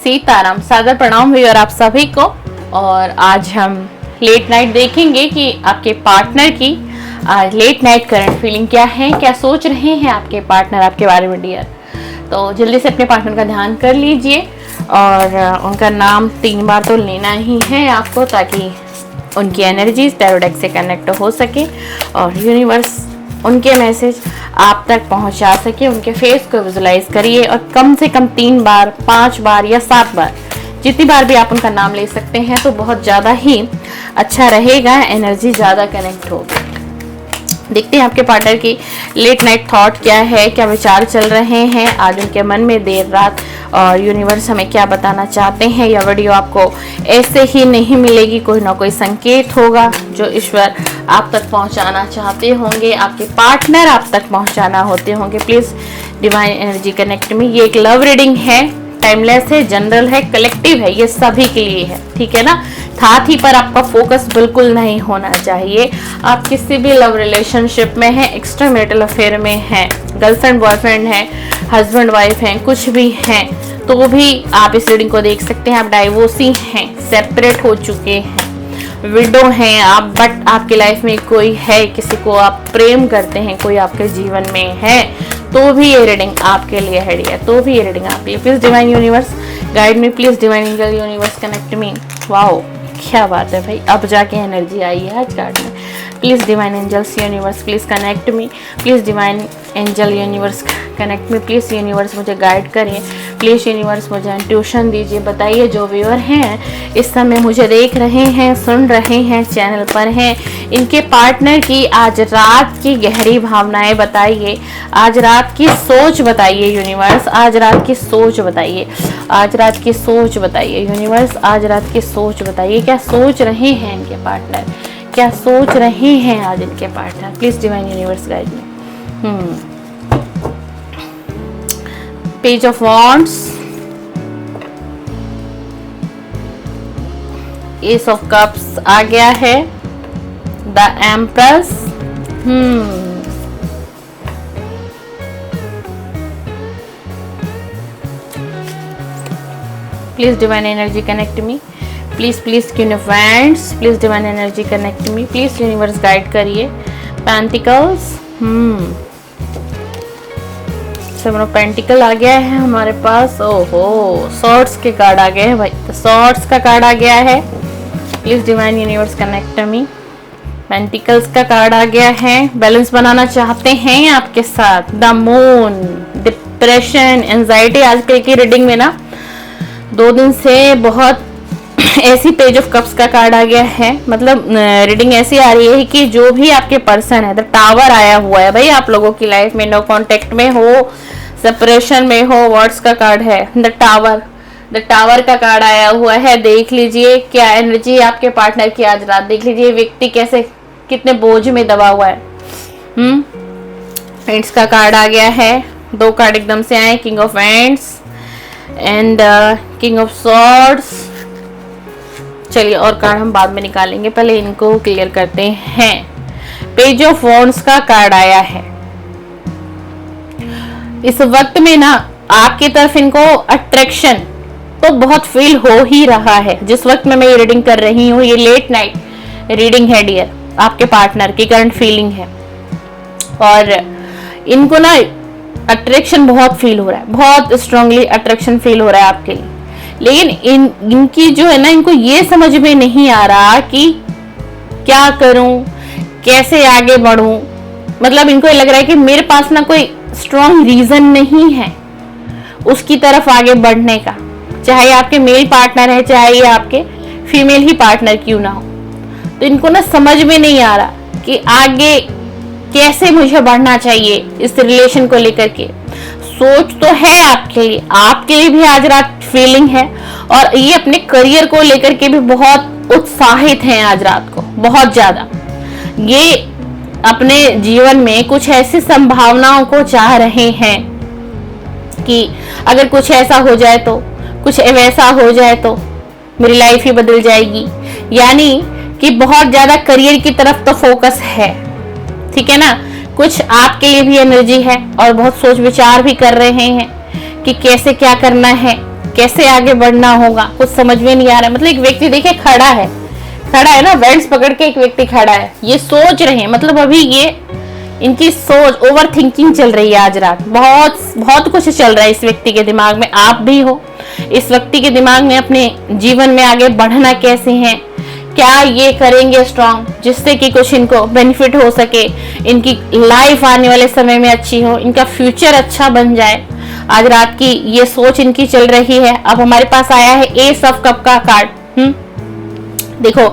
सीताराम, सादर प्रणाम व्यूअर आप सभी को। और आज हम लेट नाइट देखेंगे कि आपके पार्टनर की आज लेट नाइट करंट फीलिंग क्या है, क्या सोच रहे हैं आपके पार्टनर आपके बारे में डियर। तो जल्दी से अपने पार्टनर का ध्यान कर लीजिए और उनका नाम 3 बार तो लेना ही है आपको, ताकि उनकी एनर्जीज टैरो डेक से कनेक्ट हो सके और यूनिवर्स उनके मैसेज आप तक पहुंचा सके। उनके फेस को विजुलाइज करिए और कम से कम 3 बार, 5 बार या 7 बार, जितनी बार भी आप उनका नाम ले सकते हैं तो बहुत ज़्यादा ही अच्छा रहेगा, एनर्जी ज़्यादा कनेक्ट होगी। देखते हैं आपके पार्टनर की लेट नाइट थॉट क्या है, क्या विचार चल रहे हैं आज उनके मन में देर रात, और यूनिवर्स हमें क्या बताना चाहते हैं। यह वीडियो आपको ऐसे ही नहीं मिलेगी, कोई ना कोई संकेत होगा जो ईश्वर आप तक पहुंचाना चाहते होंगे, आपके पार्टनर आप तक पहुंचाना होते होंगे। प्लीज डिवाइन एनर्जी कनेक्ट में। ये एक लव रीडिंग है, टाइमलेस है, जनरल है, कलेक्टिव है, ये सभी के लिए है, ठीक है ना। साथ पर आपका फोकस बिल्कुल नहीं होना चाहिए। आप किसी भी लव रिलेशनशिप में हैं, एक्स्ट्रा मैरिटल अफेयर में हैं, गर्लफ्रेंड बॉयफ्रेंड हैं, हस्बैंड वाइफ हैं, कुछ भी हैं, तो भी आप इस रीडिंग को देख सकते हैं। आप डाइवोर्सी हैं, सेपरेट हो चुके हैं, विडो हैं आप, बट आपकी लाइफ में कोई है, किसी को आप प्रेम करते हैं, कोई आपके जीवन में है, तो भी ये रीडिंग आपके लिए है, तो भी ये रीडिंग आपके लिए। Please divine universe guide me, please divine angel universe connect me. Wow क्या बात है भाई, अब जाके एनर्जी आई है आज कार्ड में। Please divine angels universe please connect me, please divine angel universe connect me, please universe मुझे गाइड करिए, प्लीज यूनिवर्स मुझे इंट्यूशन दीजिए। बताइए जो व्यूअर हैं इस समय मुझे देख रहे हैं, सुन रहे हैं, चैनल पर हैं, इनके पार्टनर की आज रात की गहरी भावनाएं बताइए, आज रात की सोच बताइए यूनिवर्स, आज रात की सोच बताइए, आज रात की सोच बताइए यूनिवर्स, आज रात की सोच बताइए। क्या सोच रहे हैं इनके पार्टनर, क्या सोच रहे हैं आज इनके partner. Please divine universe guide me. Page of wands, ace of cups आ गया है, the empress, please divine energy connect me, please please queen of wands, please divine energy connect me, please universe guide करिए। Pentacles, seven of pentacle आ गया है हमारे पास। ओहो, swords के कार्ड आ गए हैं भाई, सॉर्ड्स का कार्ड आ गया है। Please divine universe connect me. Pentacles का कार्ड आ गया है, बैलेंस बनाना चाहते हैं आपके साथ। The moon, depression, anxiety. आजकल की रीडिंग में ना 2 दिन से बहुत ऐसी पेज ऑफ कप्स का कार्ड आ गया है, मतलब रीडिंग ऐसी आ रही है कि जो भी आपके पर्सन है, द टावर आया हुआ है भाई, आप लोगों की लाइफ में नो कांटेक्ट में हो, सेपरेशन में हो। वर्ड्स का कार्ड है द टावर, द टावर का कार्ड आया हुआ है। देख लीजिए क्या एनर्जी आपके पार्टनर की आज रात, देख लीजिए व्यक्ति कैसे कितने बोझ में दबा हुआ है। एंड्स का कार्ड आ गया है, 2 कार्ड एकदम से आए, king of ends and king of swords. चलिए और कार्ड हम बाद में निकालेंगे, पहले इनको क्लियर करते हैं। पेज ऑफ वॉन्ड्स का कार्ड आया है। इस वक्त में ना आपकी तरफ इनको अट्रैक्शन तो बहुत फील हो ही रहा है। जिस वक्त में मैं ये रीडिंग कर रही हूँ, ये लेट नाइट रीडिंग है डियर, आपके पार्टनर की करंट फीलिंग है और इनको ना अट्रैक्शन बहुत फील हो रहा है, बहुत स्ट्रांगली अट्रैक्शन फील हो रहा है आपके लिए। लेकिन इनकी जो है ना, इनको ये समझ में नहीं आ रहा कि क्या करूं, कैसे आगे बढ़ूं। मतलब इनको लग रहा है कि मेरे पास ना कोई स्ट्रांग रीजन नहीं है उसकी तरफ आगे बढ़ने का, चाहे आपके मेल पार्टनर है, चाहे ये आपके फीमेल ही पार्टनर क्यों ना हो। तो इनको ना समझ में नहीं आ रहा कि आगे कैसे मुझे बढ़ना चाहिए इस रिलेशन को लेकर के। सोच तो है आपके लिए भी आज रात फीलिंग है, और ये अपने करियर को लेकर के भी बहुत उत्साहित हैं आज रात को, बहुत ज्यादा। ये अपने जीवन में कुछ ऐसी संभावनाओं को चाह रहे हैं कि अगर कुछ ऐसा हो जाए तो, कुछ वैसा हो जाए तो मेरी लाइफ ही बदल जाएगी। यानी कि बहुत ज्यादा करियर की तरफ तो फोकस है, ठीक है ना। कुछ आपके लिए भी एनर्जी है और बहुत सोच विचार भी कर रहे हैं कि कैसे क्या करना है, कैसे आगे बढ़ना होगा, कुछ समझ में नहीं आ रहा है। मतलब एक व्यक्ति देखिए खड़ा है ना, बेल्ट पकड़ के एक व्यक्ति खड़ा है, ये सोच रहे हैं, मतलब अभी ये इनकी सोच ओवर थिंकिंग चल रही है आज रात, बहुत बहुत कुछ चल रहा है इस व्यक्ति के दिमाग में। आप भी हो इस व्यक्ति के दिमाग में, अपने जीवन में आगे बढ़ना कैसे है, क्या ये करेंगे स्ट्रांग जिससे कि कुछ इनको बेनिफिट हो सके, इनकी लाइफ आने वाले समय में अच्छी हो, इनका फ्यूचर अच्छा बन जाए। आज रात की ये सोच इनकी चल रही है। अब हमारे पास आया है एस ऑफ कप का कार्ड। देखो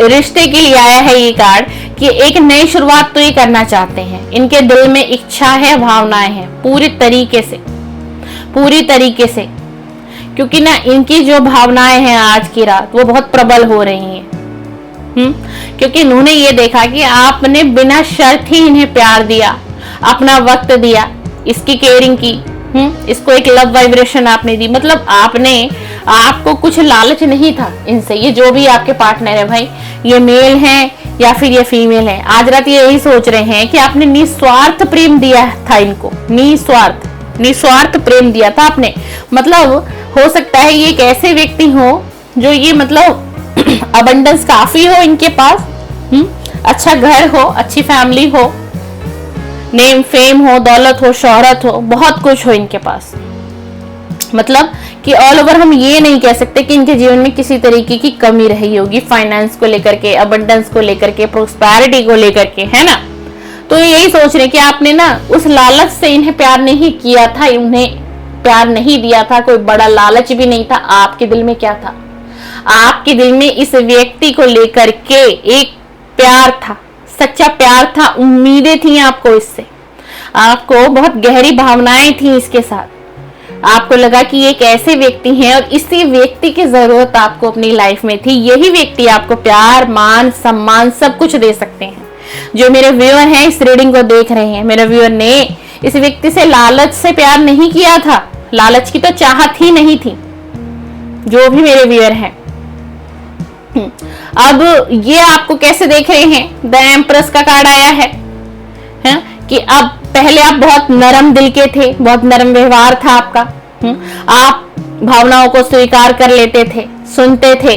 रिश्ते के लिए आया है ये कार्ड कि एक नई शुरुआत तो ये करना चाहते हैं, इनके दिल में इच्छा है, भावनाएं हैं पूरी तरीके से, क्योंकि ना इनकी जो भावनाएं हैं आज की रात वो बहुत प्रबल हो रही हैं। क्योंकि इन्होंने ये देखा कि आपने बिना शर्त ही इन्हें प्यार दिया, अपना वक्त दिया, इसकी केयरिंग की, इसको एक लव वाइब्रेशन आपने दी। मतलब आपको कुछ लालच नहीं था इनसे। ये जो भी आपके पार्टनर है भाई, ये मेल है या फिर ये फीमेल है, आज रात ये यही सोच रहे हैं कि आपने निस्वार्थ प्रेम दिया था इनको, निस्वार्थ प्रेम दिया था आपने। मतलब हो सकता है ये एक ऐसे व्यक्ति हो जो ये मतलब अबंडेंस काफी हो इनके पास, अच्छा घर हो, अच्छी फैमिली हो, नेम फेम हो, दौलत हो, शोहरत हो, बहुत कुछ हो इनके पास। मतलब कि ऑल ओवर हम ये नहीं कह सकते कि इनके जीवन में किसी तरीके की कमी रही होगी, फाइनेंस को लेकर के, अबंडेंस को लेकर के, प्रोस्पेरिटी को लेकर के, है ना। तो यही सोच रहे कि आपने ना उस लालच से इन्हें प्यार नहीं किया था, उन्हें प्यार नहीं दिया था, कोई बड़ा लालच भी नहीं था। आपके दिल में क्या था? आपके दिल में इस व्यक्ति को लेकर के एक प्यार था, सच्चा प्यार था, उम्मीदें थी आपको इससे, आपको बहुत गहरी भावनाएं थी इसके साथ। आपको लगा कि एक ऐसे व्यक्ति हैं और इसी व्यक्ति की जरूरत आपको अपनी लाइफ में थी। यही व्यक्ति आपको प्यार, मान, सम्मान सब कुछ दे सकते हैं। जो मेरे व्यूअर हैं इस रीडिंग को देख रहे हैं, मेरे व्यूअर ने इस व्यक्ति से लालच से प्यार नहीं किया था, लालच की तो चाहत ही नहीं थी। जो भी मेरे व्यूअर हैं, अब ये आपको कैसे देख रहे हैं? द एम्प्रेस का कार्ड आया है कि अब पहले आप बहुत नरम दिल के थे, बहुत नरम व्यवहार था आपका, आप भावनाओं को स्वीकार कर लेते थे, सुनते थे,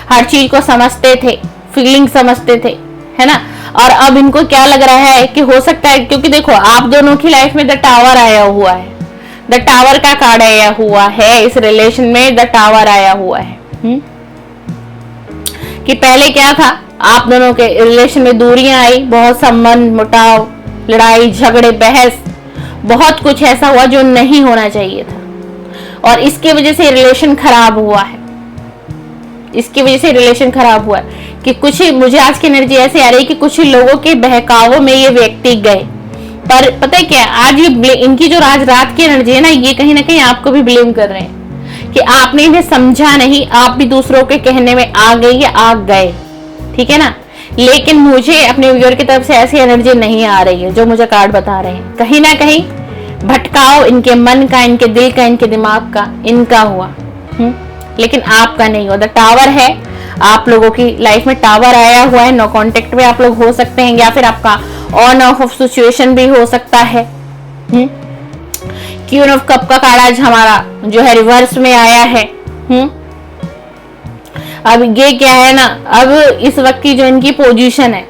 हर चीज को समझते थे, फीलिंग समझते थे, है ना। और अब इनको क्या लग रहा है कि हो सकता है, क्योंकि देखो आप दोनों की लाइफ में द टावर आया हुआ है, द टावर का कार्ड आया हुआ है, इस रिलेशन में द टावर आया हुआ है। कि पहले क्या था, आप दोनों के रिलेशन में दूरियां आई, बहुत संबंध, मुटाव, लड़ाई झगड़े, बहस, बहुत कुछ ऐसा हुआ जो नहीं होना चाहिए था, और इसके वजह से रिलेशन खराब हुआ है। इसकी वजह से रिलेशन खराब हुआ है कि कुछ ही, मुझे आज की एनर्जी ऐसे आ रही है कि कुछ ही लोगों के बहकावों में ये व्यक्ति गए। पर पता है क्या, आज ये इनकी जो आज रात की एनर्जी है ना, ये कहीं ना कहीं आपको भी ब्लेम कर रहे हैं कि आपने इन्हें समझा नहीं, आप भी दूसरों के कहने में आ गए या आ गए, ठीक है ना। लेकिन मुझे अपने व्यूअर की तरफ से ऐसी एनर्जी नहीं आ रही है जो मुझे कार्ड बता रहे हैं। कहीं ना कहीं भटकाव इनके मन का, इनके दिल का, इनके दिमाग का, इनका हुआ, लेकिन आपका नहीं हुआ। द टावर है, आप लोगों की लाइफ में टावर आया हुआ है, नो कांटेक्ट में आप लोग हो सकते हैं, या फिर आपका ऑन ऑफ सिचुएशन भी हो सकता है। क्वीन ऑफ कप का कार्ड आज हमारा जो है रिवर्स में आया है। अब ये क्या है ना, अब इस वक्त की जो इनकी पोजीशन है,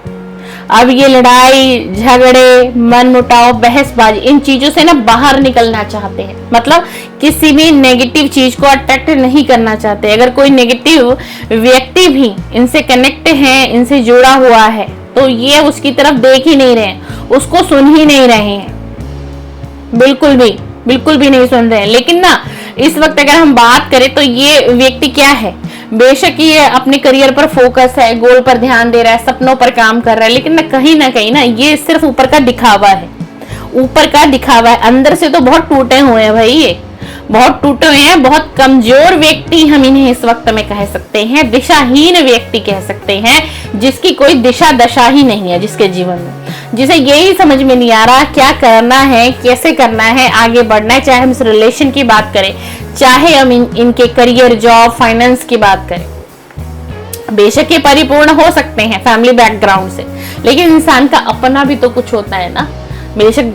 अब ये लड़ाई झगड़े, मन मुटाव, बहसबाजी, इन चीजों से ना बाहर निकलना चाहते हैं। मतलब किसी भी नेगेटिव चीज को अट्रैक्ट नहीं करना चाहते। अगर कोई नेगेटिव व्यक्ति भी इनसे कनेक्ट है, इनसे जुड़ा हुआ है, तो ये उसकी तरफ देख ही नहीं रहे हैं, उसको सुन ही नहीं रहे हैं, बिल्कुल भी नहीं सुन रहे हैं। लेकिन ना इस वक्त अगर हम बात करें तो ये व्यक्ति क्या है, बेशक ये अपने करियर पर फोकस है, गोल पर ध्यान दे रहा है, सपनों पर काम कर रहा है, लेकिन ना कहीं ना ये सिर्फ ऊपर का दिखावा है, अंदर से तो बहुत टूटे हुए हैं भाई, ये बहुत टूटे हुए हैं, बहुत कमजोर व्यक्ति हम इन्हें इस वक्त में कह सकते हैं, दिशाहीन व्यक्ति कह सकते हैं, जिसकी कोई दिशा दशा ही नहीं है जिसके जीवन में, जिसे यही समझ में नहीं आ रहा क्या करना है, कैसे करना है, आगे बढ़ना है। चाहे हम इस रिलेशन की बात करें, चाहे हम इनके करियर, जॉब, फाइनेंस की बात करें, बेशक ये परिपूर्ण हो सकते हैं फैमिली बैकग्राउंड से, लेकिन इंसान का अपना भी तो कुछ होता है ना। बेशक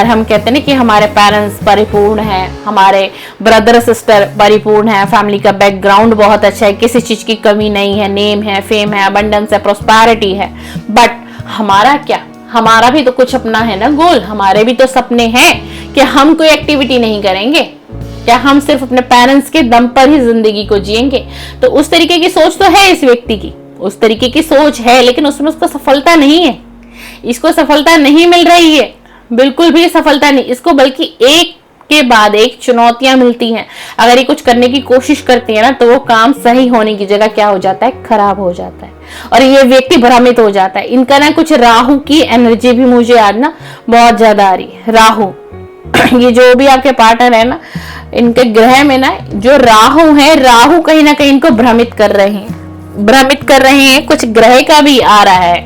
हम कहते हैं ना कि हमारे पेरेंट्स परिपूर्ण हैं, हमारे ब्रदर सिस्टर परिपूर्ण है, फैमिली का बैकग्राउंड बहुत अच्छा है, किसी चीज की कमी नहीं है, नेम है, फेम है, अबंडेंस है, प्रोस्पेरिटी है, बट हमारा क्या, हमारा भी तो कुछ अपना है ना गोल, हमारे भी तो सपने हैं कि हम कोई एक्टिविटी नहीं करेंगे, क्या हम सिर्फ अपने पेरेंट्स के दम पर ही जिंदगी को जिएंगे। तो उस तरीके की सोच तो है इस व्यक्ति की, उस तरीके की सोच है, लेकिन उसमें उसको सफलता नहीं है, इसको सफलता नहीं मिल रही है, बिल्कुल भी सफलता नहीं इसको, बल्कि एक के बाद एक चुनौतियां मिलती हैं। अगर ये कुछ करने की कोशिश करती है ना, तो वो काम सही होने की जगह क्या हो जाता है, खराब हो जाता है, और ये व्यक्ति भ्रमित हो जाता है। इनका ना कुछ राहु की एनर्जी भी मुझे आज ना बहुत ज्यादा आ रही है। राहु ये जो भी आपके पार्टनर है ना, इनके ग्रह में ना जो राहु है, राहु कहीं ना कहीं इनको भ्रमित कर रहे हैं, कुछ ग्रह का भी आ रहा है,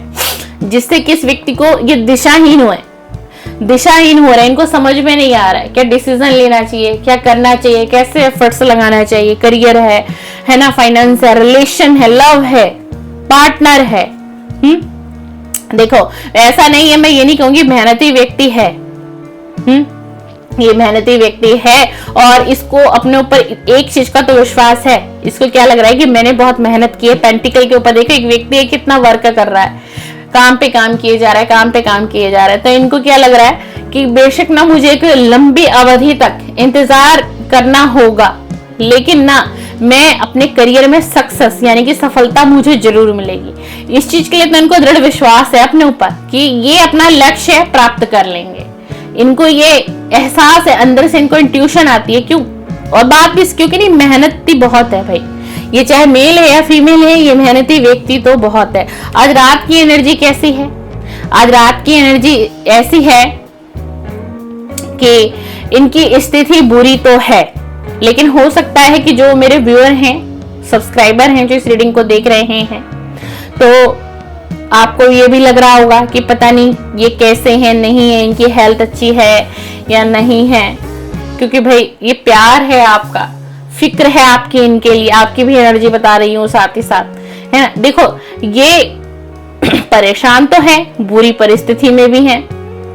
जिससे कि इस व्यक्ति को ये दिशाहीन हो रहा है, इनको समझ में नहीं आ रहा है क्या डिसीजन लेना चाहिए, क्या करना चाहिए, कैसे एफर्ट्स लगाना चाहिए, करियर है ना, फाइनेंस है, रिलेशन है, लव है, पार्टनर है। देखो ऐसा नहीं है, मैं ये नहीं कहूंगी मेहनती व्यक्ति है, ये मेहनती व्यक्ति है और इसको अपने ऊपर एक चीज का तो विश्वास है, इसको क्या लग रहा है कि मैंने बहुत मेहनत की है। पेंटिकल के ऊपर देखो एक व्यक्ति है कितना वर्क कर रहा है, काम पे काम किए जा रहा है, तो इनको क्या लग रहा है कि बेशक ना मुझे एक लंबी अवधि तक इंतजार करना होगा, लेकिन ना मैं अपने करियर में सक्सेस यानी कि सफलता मुझे जरूर मिलेगी। इस चीज के लिए तो इनको दृढ़ विश्वास है अपने ऊपर कि ये अपना लक्ष्य प्राप्त कर लेंगे। इनको ये एहसास है, अंदर से इनको इंट्यूशन आती है। क्यों? और बात भी क्योंकि नहीं, मेहनती बहुत है भाई, ये चाहे मेल है या फीमेल है, ये मेहनती व्यक्ति तो बहुत है। आज रात की एनर्जी कैसी है? आज रात की एनर्जी ऐसी है कि इनकी स्थिति बुरी तो है, लेकिन हो सकता है कि जो मेरे व्यूअर हैं, सब्सक्राइबर हैं, जो इस रीडिंग को देख रहे हैं, तो आपको ये भी लग रहा होगा कि पता नहीं ये कैसे हैं, नहीं है, इनकी हेल्थ अच्छी है या नहीं है, क्योंकि भाई ये प्यार है आपका, फिक्र है आपकी इनके लिए, आपकी भी एनर्जी बता रही हूँ साथ ही साथ, है ना। देखो ये परेशान तो है, बुरी परिस्थिति में भी है।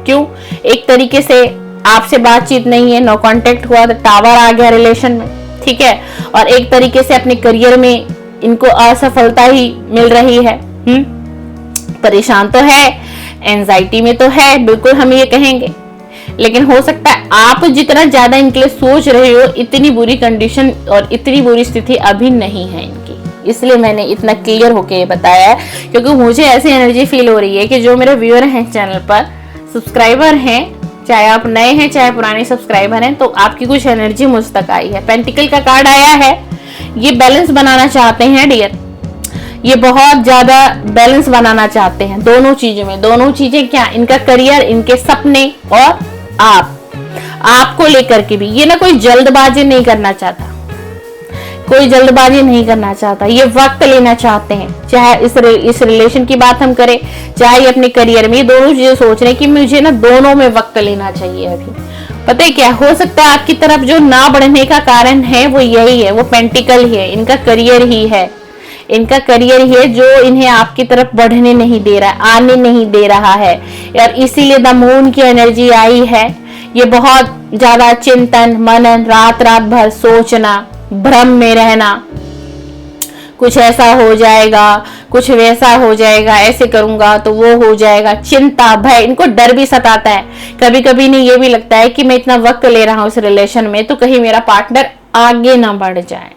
क्यों? एक तरीके से आपसे बातचीत नहीं है, नो कांटेक्ट हुआ, तो टावर आ गया रिलेशन में, ठीक है, और एक तरीके से अपने करियर में इनको असफलता ही मिल रही है। परेशान तो है, एंजाइटी में तो है, बिल्कुल हम ये कहेंगे, लेकिन हो सकता है आप जितना ज्यादा इनके लिए सोच रहे हो, इतनी बुरी कंडीशन और इतनी बुरी स्थिति अभी नहीं है इनकी। इसलिए मैंने इतना क्लियर होके ये बताया है, क्योंकि मुझे ऐसी एनर्जी फील हो रही है कि जो मेरे व्यूअर हैं चैनल पर, सब्सक्राइबर हैं, चाहे आप नए हैं चाहे पुराने सब्सक्राइबर हैं, तो आपकी कुछ एनर्जी मुझ तक आई है। पेंटिकल का कार्ड आया है, ये बैलेंस बनाना चाहते हैं डियर, ये बहुत ज्यादा बैलेंस बनाना चाहते हैं दोनों चीजों में। दोनों चीजें क्या? इनका करियर, इनके सपने, और आपको लेकर के भी। ये ना कोई जल्दबाजी नहीं करना चाहता, कोई जल्दबाजी नहीं करना चाहता, ये वक्त लेना चाहते हैं। चाहे इस रिलेशन की बात हम करें, चाहे अपने करियर में, ये दोनों चीजें सोच रहे हैं कि मुझे ना दोनों में वक्त लेना चाहिए। अभी पता है क्या हो सकता है, आपकी तरफ जो ना बढ़ने का कारण है वो यही है, वो पेंटिकल ही है, इनका करियर ही है, इनका करियर ही है जो इन्हें आपकी तरफ बढ़ने नहीं दे रहा है, आने नहीं दे रहा है। और इसीलिए द मून की एनर्जी आई है। ये बहुत ज्यादा चिंतन मनन, रात रात भर सोचना, भ्रम में रहना, कुछ ऐसा हो जाएगा, कुछ वैसा हो जाएगा, ऐसे करूंगा तो वो हो जाएगा, चिंता, भय, इनको डर भी सताता है। कभी कभी नहीं ये भी लगता है कि मैं इतना वक्त ले रहा हूं इस रिलेशन में, तो कहीं मेरा पार्टनर आगे ना बढ़ जाए,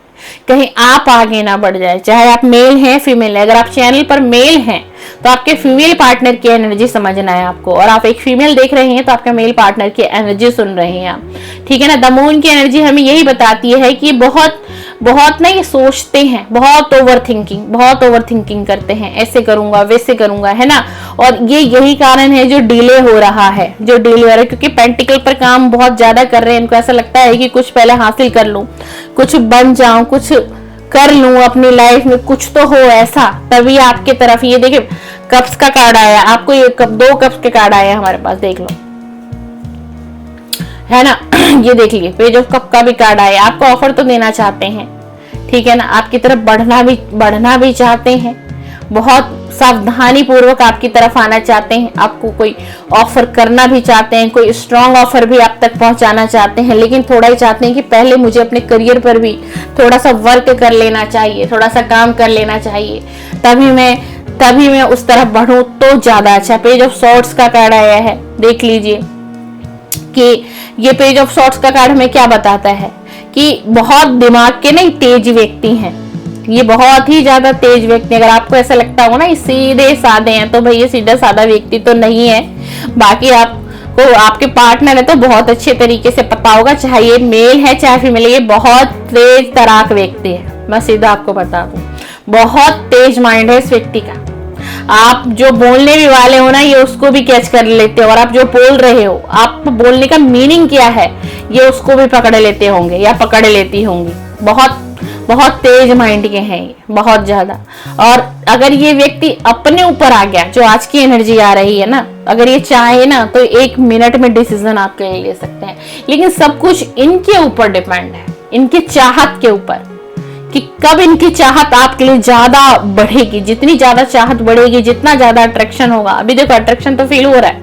कहीं आप आगे ना बढ़ जाए। चाहे आप मेल हैं फीमेल है, अगर आप चैनल पर मेल हैं तो आपके फीमेल पार्टनर की एनर्जी समझना है आपको, और आप एक फीमेल देख रहे हैं तो आपके मेल पार्टनर की एनर्जी सुन रहे हैं आप, ठीक है ना। द मून की एनर्जी हमें यही बताती है कि बहुत ना ये सोचते हैं, बहुत ओवर थिंकिंग करते हैं, ऐसे करूंगा वैसे करूंगा, है ना। और ये यही कारण है जो डिले हो रहा है, क्योंकि पेंटिकल पर काम बहुत ज्यादा कर रहे हैं। इनको ऐसा लगता है कि कुछ पहले हासिल कर लूं, कुछ बन जाऊं, कुछ कर लूं अपनी लाइफ में, कुछ तो हो ऐसा, तभी आपके तरफ। ये देखिए कप्स का कार्ड आया आपको, ये दो कप्स के कार्ड आए हमारे पास, देख लो, है ना। ये देख लीजिए पेज ऑफ कप का भी कार्ड आया। आपको ऑफर तो देना चाहते हैं, ठीक है ना, आपकी तरफ बढ़ना भी चाहते हैं, बहुत सावधानी पूर्वक आपकी तरफ आना चाहते हैं, आपको कोई ऑफर करना भी चाहते हैं, कोई स्ट्रांग ऑफर भी आप तक पहुंचाना चाहते हैं, लेकिन थोड़ा ही चाहते हैं कि पहले मुझे अपने करियर पर भी थोड़ा सा वर्क कर लेना चाहिए, थोड़ा सा काम कर लेना चाहिए, तभी मैं उस तरफ बढ़ूं तो ज्यादा अच्छा। पेज ऑफ सॉर्ड्स का कार्ड आया है, देख लीजिए कि ये पेज ऑफ सॉर्ड्स का कार्ड हमें क्या बताता है कि बहुत दिमाग के नहीं तेज व्यक्ति हैं, ये बहुत ही ज्यादा तेज व्यक्ति। अगर आपको ऐसा लगता हो ना ये सीधे साधे हैं, तो भाई ये सीधा साधा व्यक्ति तो नहीं है। बाकी आपको आपके पार्टनर है तो बहुत अच्छे तरीके से पता होगा, चाहे ये मेल है चाहे फीमेल, ये बहुत तेज तराक व्यक्ति है। मैं सीधा आपको बता दूं, बहुत तेज माइंड है इस व्यक्ति का। आप जो बोलने भी वाले हो ना, ये उसको भी कैच कर लेते हो, और आप जो बोल रहे हो, आप बोलने का मीनिंग क्या है, ये उसको भी पकड़ लेते होंगे या पकड़ लेती होंगी। बहुत बहुत तेज माइंड के हैं ये, बहुत ज्यादा। और अगर ये व्यक्ति अपने ऊपर आ गया, जो आज की एनर्जी आ रही है ना, अगर ये चाहे ना तो 1 मिनट में डिसीजन आपके लिए ले सकते हैं, लेकिन सब कुछ इनके ऊपर डिपेंड है, इनकी चाहत के ऊपर, कि कब इनकी चाहत आपके लिए ज्यादा बढ़ेगी। जितनी ज्यादा चाहत बढ़ेगी, जितना ज्यादा अट्रैक्शन होगा। अभी देखो अट्रैक्शन तो फील हो रहा है,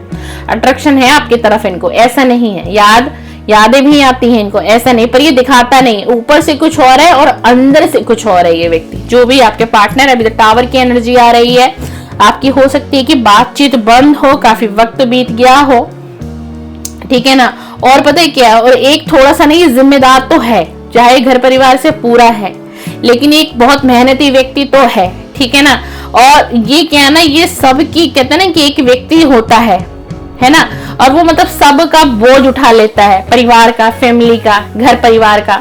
अट्रैक्शन है आपकी तरफ, इनको ऐसा नहीं है। यादें भी आती हैं इनको, ऐसा नहीं, पर ये दिखाता नहीं, ऊपर से कुछ और है और अंदर से कुछ और है। ये व्यक्ति जो भी आपके पार्टनर है, अभी तो टावर की एनर्जी आ रही है आपकी, हो सकती है कि बातचीत बंद हो, काफी वक्त बीत गया हो, ठीक है ना। और पता है क्या, और एक थोड़ा सा नहीं, जिम्मेदार तो है, चाहे घर परिवार से पूरा है, लेकिन एक बहुत मेहनती व्यक्ति तो है, ठीक है ना। और ये क्या है ना, ये सबकी कहते हैं ना कि एक व्यक्ति होता है ना, और वो मतलब सबका बोझ उठा लेता है, परिवार का, फैमिली का, घर परिवार का,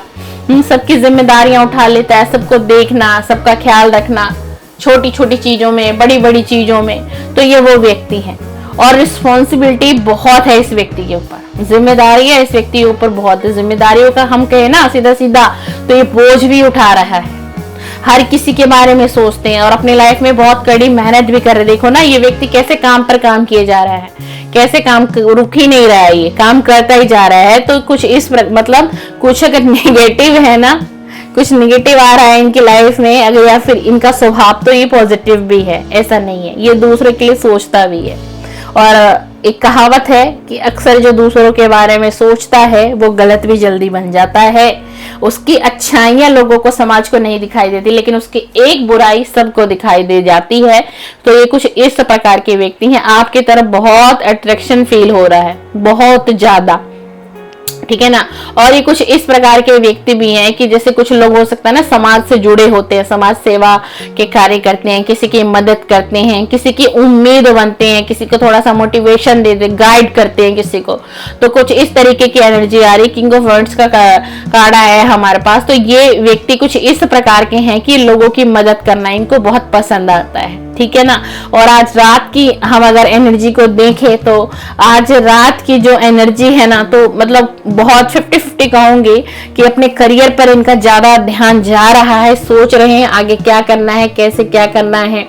सबकी जिम्मेदारियां उठा लेता है, सबको देखना, सबका ख्याल रखना, छोटी छोटी चीजों में, बड़ी बड़ी चीजों में। तो ये वो व्यक्ति है, और रिस्पॉन्सिबिलिटी बहुत है इस व्यक्ति के ऊपर, जिम्मेदारी है इस व्यक्ति के ऊपर बहुत। जिम्मेदारियों का हम कहे ना सीधा सीधा, तो ये बोझ भी उठा रहा है, हर किसी के बारे में सोचते हैं, और अपनी लाइफ में बहुत कड़ी मेहनत भी कर रहे। देखो ना ये व्यक्ति कैसे काम पर काम किए जा रहा है, कैसे काम रुक ही नहीं रहा है, ये काम करता ही जा रहा है। तो कुछ इस मतलब कुछ अगर नेगेटिव है ना, कुछ नेगेटिव आ रहा है इनकी लाइफ में अगर, या फिर इनका स्वभाव, तो ये पॉजिटिव भी है, ऐसा नहीं है, ये दूसरे के लिए सोचता भी है। और एक कहावत है कि अक्सर जो दूसरों के बारे में सोचता है वो गलत भी जल्दी बन जाता है। उसकी अच्छाइयां लोगों को, समाज को नहीं दिखाई देती, लेकिन उसकी एक बुराई सबको दिखाई दे जाती है। तो ये कुछ इस प्रकार के व्यक्ति हैं, आपकी तरफ बहुत अट्रैक्शन फील हो रहा है, बहुत ज्यादा, ठीक है ना। और ये कुछ इस प्रकार के व्यक्ति भी हैं कि जैसे कुछ लोग हो सकता है ना समाज से जुड़े होते हैं, समाज सेवा के कार्य करते हैं, किसी की मदद करते हैं, किसी की उम्मीद बनते हैं, किसी को थोड़ा सा मोटिवेशन देते, गाइड करते हैं किसी को। तो कुछ इस तरीके की एनर्जी आ रही। किंग ऑफ वर्ड्स का कार्ड आया है हमारे पास। तो ये व्यक्ति कुछ इस प्रकार के हैं कि लोगों की मदद करना इनको बहुत पसंद आता है, ठीक है ना। और आज रात की हम अगर एनर्जी को देखें, तो आज रात की जो एनर्जी है ना, तो मतलब बहुत 50-50 कहूंगी कि अपने करियर पर इनका ज्यादा ध्यान जा रहा है, सोच रहे हैं आगे क्या करना है, कैसे क्या करना है,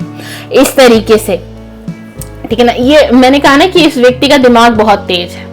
इस तरीके से, ठीक है ना। ये मैंने कहा ना कि इस व्यक्ति का दिमाग बहुत तेज है,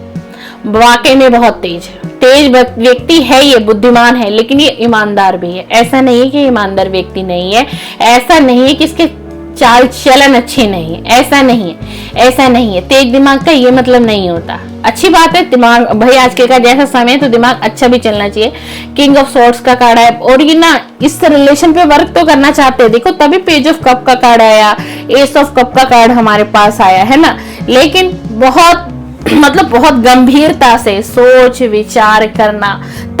वाकई में बहुत तेज है, तेज व्यक्ति है, ये बुद्धिमान है, लेकिन ये ईमानदार भी है। ऐसा नहीं है कि ईमानदार व्यक्ति नहीं है, ऐसा नहीं है कि इसके चाल चलन अच्छी नहीं है, ऐसा नहीं है, ऐसा नहीं है। तेज दिमाग का ये मतलब नहीं होता। अच्छी बात है दिमाग, भाई आजकल का जैसा समय है तो दिमाग अच्छा भी चलना चाहिए। किंग ऑफ सॉर्ड्स का कार्ड है, और ये ना इस रिलेशन पे वर्क तो करना चाहते हैं, देखो तभी पेज ऑफ कप का कार्ड आया, एस ऑफ कप का कार्ड हमारे पास आया है ना। लेकिन बहुत मतलब बहुत गंभीरता से सोच विचार करना,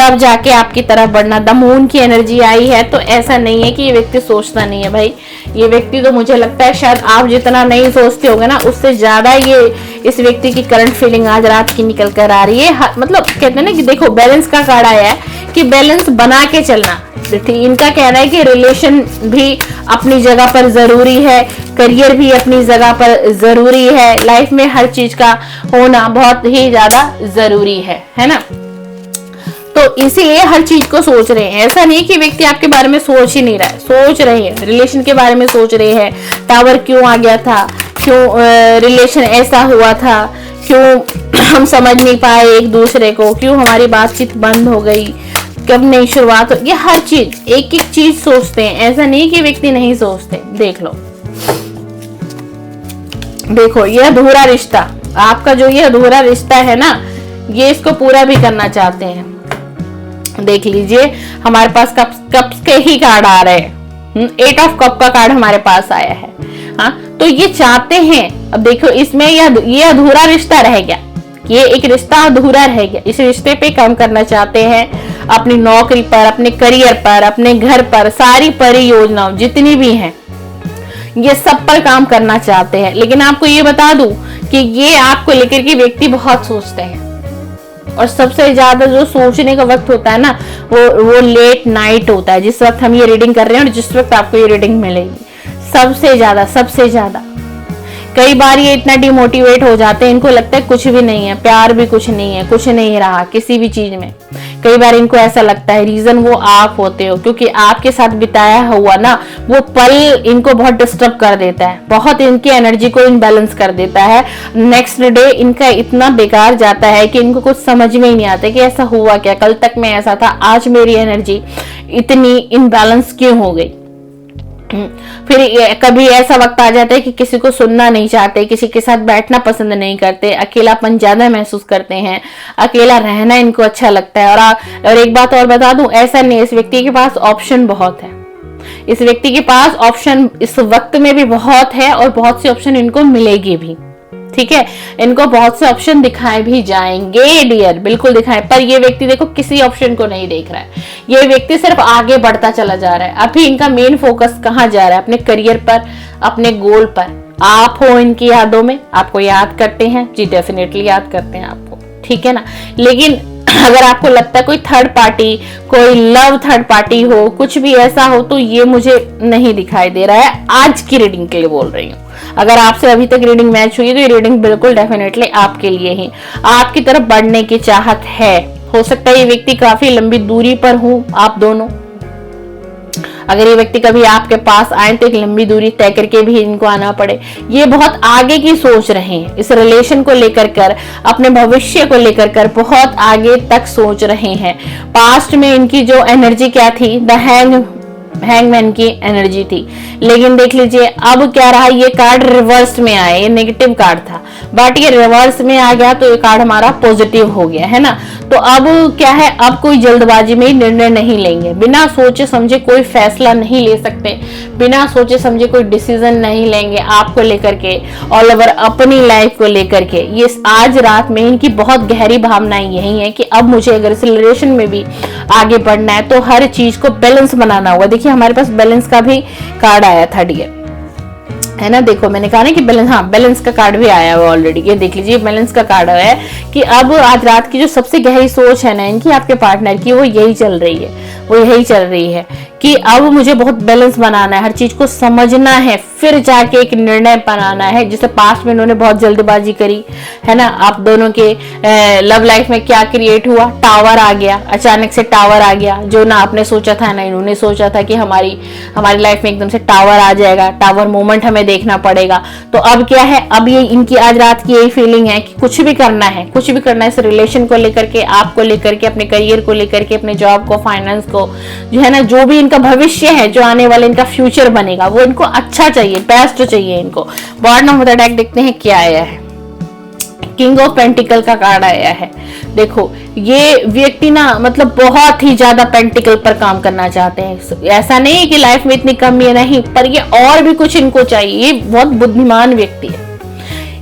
तब जाके आपकी तरफ बढ़ना। द मून की एनर्जी आई है, तो ऐसा नहीं है कि ये व्यक्ति सोचता नहीं है। भाई ये व्यक्ति तो मुझे लगता है शायद आप जितना नहीं सोचते होगे ना, उससे ज्यादा ये इस व्यक्ति की करंट फीलिंग आज रात की निकल कर आ रही है। मतलब कहते हैं ना कि देखो बैलेंस का कार्ड आया है कि बैलेंस बना के चलना। इनका कहना है कि रिलेशन भी अपनी जगह पर जरूरी है, करियर भी अपनी जगह पर जरूरी है, लाइफ में हर चीज का होना बहुत ही ज्यादा जरूरी है ना। तो इसीलिए हर चीज को सोच रहे हैं। ऐसा नहीं कि व्यक्ति आपके बारे में सोच ही नहीं रहा है, सोच रहे हैं, रिलेशन के बारे में सोच रहे हैं। टावर क्यों आ गया था, क्यों रिलेशन ऐसा हुआ था, क्यों हम समझ नहीं पाए एक दूसरे को, क्यों हमारी बातचीत बंद हो गई, कब नहीं शुरुआत हो, ये हर चीज एक एक चीज सोचते हैं। ऐसा नहीं कि व्यक्ति नहीं सोचते। देख लो देखो ये अधूरा रिश्ता, आपका जो ये अधूरा रिश्ता है ना, ये इसको पूरा भी करना चाहते हैं। देख लीजिए हमारे पास कप्स के ही कार्ड आ रहे हैं, 8 ऑफ कप का कार्ड हमारे पास आया है। हाँ, तो ये चाहते हैं, अब देखो इसमें ये अधूरा रिश्ता रह गया, ये एक रिश्ता अधूरा रह गया, इस रिश्ते पे काम करना चाहते हैं, अपनी नौकरी पर, अपने करियर पर, अपने घर पर, सारी परियोजनाओं जितनी भी हैं ये सब पर काम करना चाहते हैं। लेकिन आपको ये बता दूं कि ये आपको लेकर के व्यक्ति बहुत सोचते हैं, और सबसे ज्यादा जो सोचने का वक्त होता है ना वो लेट नाइट होता है, जिस वक्त हम ये रीडिंग कर रहे हैं और जिस वक्त आपको ये रीडिंग मिलेगी। सबसे ज्यादा कई बार ये इतना डिमोटिवेट हो जाते हैं, इनको लगता है कुछ भी नहीं है, प्यार भी कुछ नहीं है, कुछ नहीं रहा किसी भी चीज में। कई बार इनको ऐसा लगता है रीजन वो आप होते हो, क्योंकि आपके साथ बिताया हुआ ना वो पल इनको बहुत डिस्टर्ब कर देता है, बहुत इनकी एनर्जी को इनबैलेंस कर देता है। नेक्स्ट डे इनका इतना बेकार जाता है कि इनको कुछ समझ में ही नहीं आता कि ऐसा हुआ क्या, कल तक मैं ऐसा था, आज मेरी एनर्जी इतनी इनबैलेंस क्यों हो गई। फिर कभी ऐसा वक्त आ जाता है कि किसी को सुनना नहीं चाहते, किसी के साथ बैठना पसंद नहीं करते, अकेलापन ज्यादा महसूस करते हैं, अकेला रहना इनको अच्छा लगता है। और एक बात और बता दूं, ऐसा नहीं, इस व्यक्ति के पास ऑप्शन बहुत है, इस व्यक्ति के पास ऑप्शन इस वक्त में भी बहुत है, और बहुत सी ऑप्शन इनको मिलेगी भी। ठीक है, इनको बहुत से ऑप्शन दिखाए भी जाएंगे डियर, बिल्कुल दिखाए, पर ये व्यक्ति देखो किसी ऑप्शन को नहीं देख रहा है, ये व्यक्ति सिर्फ आगे बढ़ता चला जा रहा है। अभी इनका मेन फोकस कहाँ जा रहा है, अपने करियर पर, अपने गोल पर। आप हो इनकी यादों में, आपको याद करते हैं जी, डेफिनेटली याद करते हैं आपको, ठीक है ना। लेकिन अगर आपको लगता है कोई थर्ड पार्टी, कोई लव थर्ड पार्टी हो, कुछ भी ऐसा हो, तो ये मुझे नहीं दिखाई दे रहा है, आज की रीडिंग के लिए बोल रही हूँ। अगर आपसे अभी तक रीडिंग मैच हुई तो ये रीडिंग बिल्कुल डेफिनेटली आपके लिए ही, आपकी तरफ बढ़ने की चाहत है। हो सकता है ये व्यक्ति काफी लंबी दूरी पर हो आप दोनों, अगर ये व्यक्ति कभी आपके पास आए तो एक लंबी दूरी तय करके भी इनको आना पड़े। ये बहुत आगे की सोच रहे हैं, इस रिलेशन को लेकर कर, अपने भविष्य को लेकर कर बहुत आगे तक सोच रहे हैं। पास्ट में इनकी जो एनर्जी क्या थी, द हैंगमैन की एनर्जी थी, लेकिन देख लीजिए अब क्या रहा, ये कार्ड रिवर्स में आया, ये नेगेटिव कार्ड था, बट ये रिवर्स में आ गया तो ये कार्ड हमारा पॉजिटिव हो गया है ना। तो अब क्या है, अब कोई जल्दबाजी में निर्णय नहीं लेंगे, बिना सोचे समझे कोई फैसला नहीं ले सकते, बिना सोचे समझे कोई डिसीजन नहीं लेंगे आपको लेकर के, ऑल ओवर अपनी लाइफ को लेकर के। ये आज रात में इनकी बहुत गहरी भावनाएं यही है कि अब मुझे अगर इस रिलेशन में भी आगे बढ़ना है तो हर चीज को बैलेंस बनाना होगा। देखिए हमारे पास बैलेंस का भी कार्ड आया था डियर, है ना। देखो मैंने कहा ना कि बैलेंस, हाँ बैलेंस का कार्ड भी आया हुआ ऑलरेडी, ये देख लीजिए बैलेंस का कार्ड आया है कि अब आज रात की जो सबसे गहरी सोच है ना इनकी आपके पार्टनर की, वो यही चल रही है, वो यही चल रही है कि अब मुझे बहुत बैलेंस बनाना है, हर चीज को समझना है, फिर जाके एक निर्णय बनाना है। जैसे पास्ट में इन्होंने बहुत जल्दबाजी करी है ना, आप दोनों के लव लाइफ में क्या क्रिएट हुआ, टावर आ गया, अचानक से टावर आ गया, जो ना आपने सोचा था ना इन्होंने सोचा था कि हमारी लाइफ में एकदम से टावर आ जाएगा, टावर मोमेंट हमें देखना पड़ेगा। तो अब क्या है, अब ये इनकी आज रात की यही फीलिंग है कि कुछ भी करना है, कुछ भी करना है इस रिलेशन को लेकर के, आपको लेकर के, अपने करियर को लेकर के, अपने जॉब को, फाइनेंस को, जो है ना, जो भी इनका भविष्य है, जो आने वाले इनका फ्यूचर बनेगा, वो इनको अच्छा चाहिए, बेस्ट चाहिए इनको। बॉटम ऑफ द डेक देखते हैं क्या आया है, किंग ऑफ पेंटिकल का कार्ड आया है। देखो ये व्यक्ति ना मतलब बहुत ही ज्यादा पेंटिकल पर काम करना चाहते हैं, ऐसा नहीं है कि लाइफ में इतनी कमी है, नहीं, पर ये और भी कुछ इनको चाहिए। ये बहुत बुद्धिमान व्यक्ति है,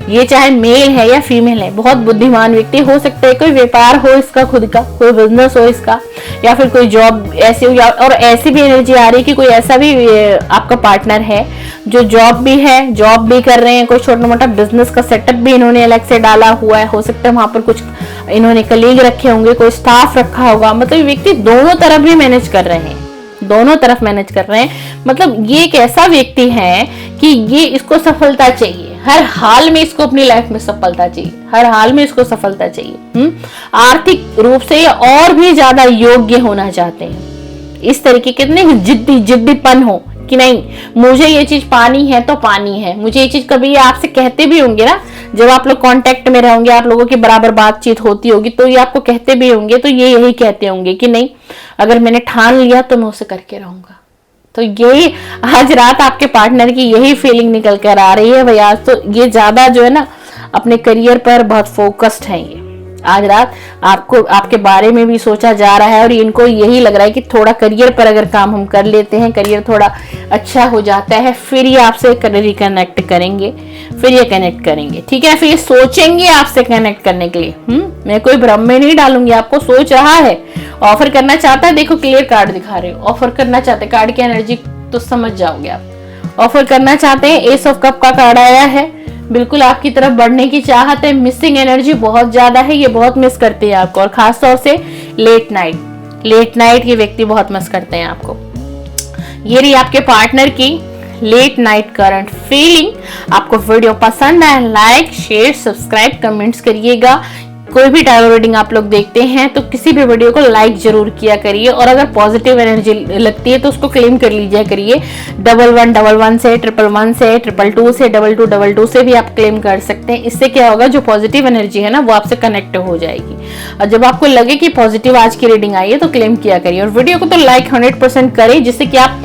ये चाहे मेल है या फीमेल है, बहुत बुद्धिमान व्यक्ति। हो सकता है कोई व्यापार हो इसका खुद का, कोई बिजनेस हो इसका, या फिर कोई जॉब ऐसी हो, या और ऐसी भी एनर्जी आ रही है कि कोई ऐसा भी आपका पार्टनर है जो जॉब भी है, जॉब भी कर रहे हैं, कोई छोटा मोटा बिजनेस का सेटअप भी इन्होंने अलग से डाला हुआ है। हो सकता है वहां पर कुछ इन्होंने कलीग रखे होंगे, कोई स्टाफ रखा होगा, मतलब व्यक्ति दोनों तरफ भी मैनेज कर रहे हैं, दोनों तरफ मैनेज कर रहे हैं। मतलब ये एक ऐसा व्यक्ति है कि ये इसको सफलता चाहिए, हर हाल में इसको अपनी लाइफ में सफलता चाहिए, हर हाल में इसको सफलता चाहिए। आर्थिक रूप से ये और भी ज्यादा योग्य होना चाहते हैं, इस तरीके कितने जिद्दीपन हो कि नहीं मुझे ये चीज पानी है तो पानी है, मुझे ये चीज, कभी आपसे कहते भी होंगे ना, जब आप लोग कांटेक्ट में रहोगे, आप लोगों की बराबर बातचीत होती होगी, तो ये आपको कहते भी होंगे, तो ये यही कहते होंगे कि नहीं अगर मैंने ठान लिया तो मैं उसे करके रहूंगा, तो यही आज रात आपके पार्टनर की यही फीलिंग निकल कर आ रही है भाई। आज तो ये ज्यादा जो है ना अपने करियर पर बहुत फोकस्ड है। ये आज रात आपको आपके बारे में भी सोचा जा रहा है और इनको यही लग रहा है कि थोड़ा करियर पर अगर काम हम कर लेते हैं, करियर थोड़ा अच्छा हो जाता है, फिर ये आपसे रिकनेक्ट करेंगे, फिर ये कनेक्ट करेंगे, ठीक है। फिर ये सोचेंगे आपसे कनेक्ट करने के लिए। मैं कोई भ्रम में नहीं डालूंगी, आपको सोच रहा है, ऑफर करना चाहता है। देखो क्लियर कार्ड दिखा रहे हो, ऑफर करना चाहते, कार्ड की एनर्जी तो समझ जाओगे आप। ऑफर करना चाहते हैं, एस ऑफ कप का कार्ड आया है, बिल्कुल आपकी तरफ बढ़ने की चाहत है, मिसिंग एनर्जी बहुत ज्यादा है, ये बहुत मिस करते हैं आपको। और खास तौर से लेट नाइट ये व्यक्ति बहुत मिस करते हैं आपको। ये रही आपके पार्टनर की लेट नाइट करंट फीलिंग। आपको वीडियो पसंद आए, लाइक शेयर सब्सक्राइब कमेंट्स करिएगा। कोई भी टैरो रीडिंग आप लोग देखते हैं तो किसी भी वीडियो को लाइक जरूर किया करिए, और अगर पॉजिटिव एनर्जी लगती है तो उसको क्लेम कर लीजिए करिए। 1111 से, 111 से, 222 से, 2222 से भी आप क्लेम कर सकते हैं। इससे क्या होगा, जो पॉजिटिव एनर्जी है ना वो आपसे कनेक्ट हो जाएगी। और जब आपको लगे कि पॉजिटिव आज की रीडिंग आई है तो क्लेम किया करिए, और वीडियो को तो लाइक 100% करें, जिससे कि आप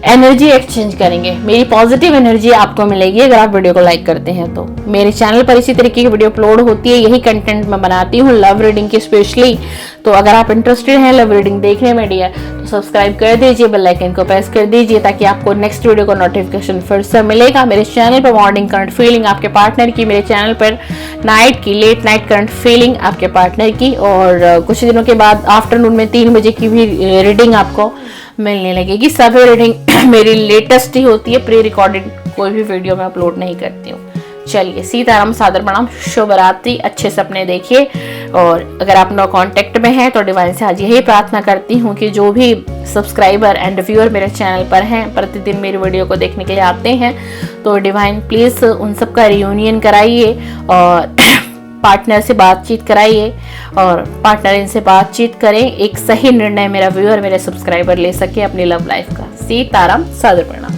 एनर्जी एक्सचेंज करेंगे। मेरी पॉजिटिव एनर्जी आपको मिलेगी अगर आप वीडियो को लाइक करते हैं तो। मेरे चैनल पर इसी तरीके की वीडियो अपलोड होती है, यही कंटेंट मैं बनाती हूँ लव रीडिंग की स्पेशली। तो अगर आप इंटरेस्टेड हैं लव रीडिंग देखने में डियर, तो सब्सक्राइब कर दीजिए, बेल आइकन को प्रेस कर दीजिए, ताकि आपको नेक्स्ट वीडियो का नोटिफिकेशन फिर से मिलेगा। मेरे चैनल पर मॉर्निंग करंट फीलिंग आपके पार्टनर की, मेरे चैनल पर नाइट की लेट नाइट करंट फीलिंग आपके पार्टनर की, और कुछ दिनों के बाद आफ्टरनून में 3 बजे की भी रीडिंग आपको मिलने लगेगी। सभी रीडिंग मेरी लेटेस्ट ही होती है, प्री रिकॉर्डेड कोई भी वीडियो मैं अपलोड नहीं करती हूँ। चलिए, सीताराम, सादर प्रणाम, शुभ रात्रि, अच्छे सपने देखिए। और अगर आप नो कांटेक्ट में हैं तो डिवाइन से आज यही प्रार्थना करती हूँ कि जो भी सब्सक्राइबर एंड व्यूअर मेरे चैनल पर हैं, प्रतिदिन मेरी वीडियो को देखने के लिए आते हैं, तो डिवाइन प्लीज उन सबका रियूनियन कराइए और पार्टनर से बातचीत कराइए, और पार्टनर इनसे बातचीत करें, एक सही निर्णय मेरा व्यूअर, मेरे सब्सक्राइबर ले सके अपनी लव लाइफ का। सीताराम, सादर प्रणाम।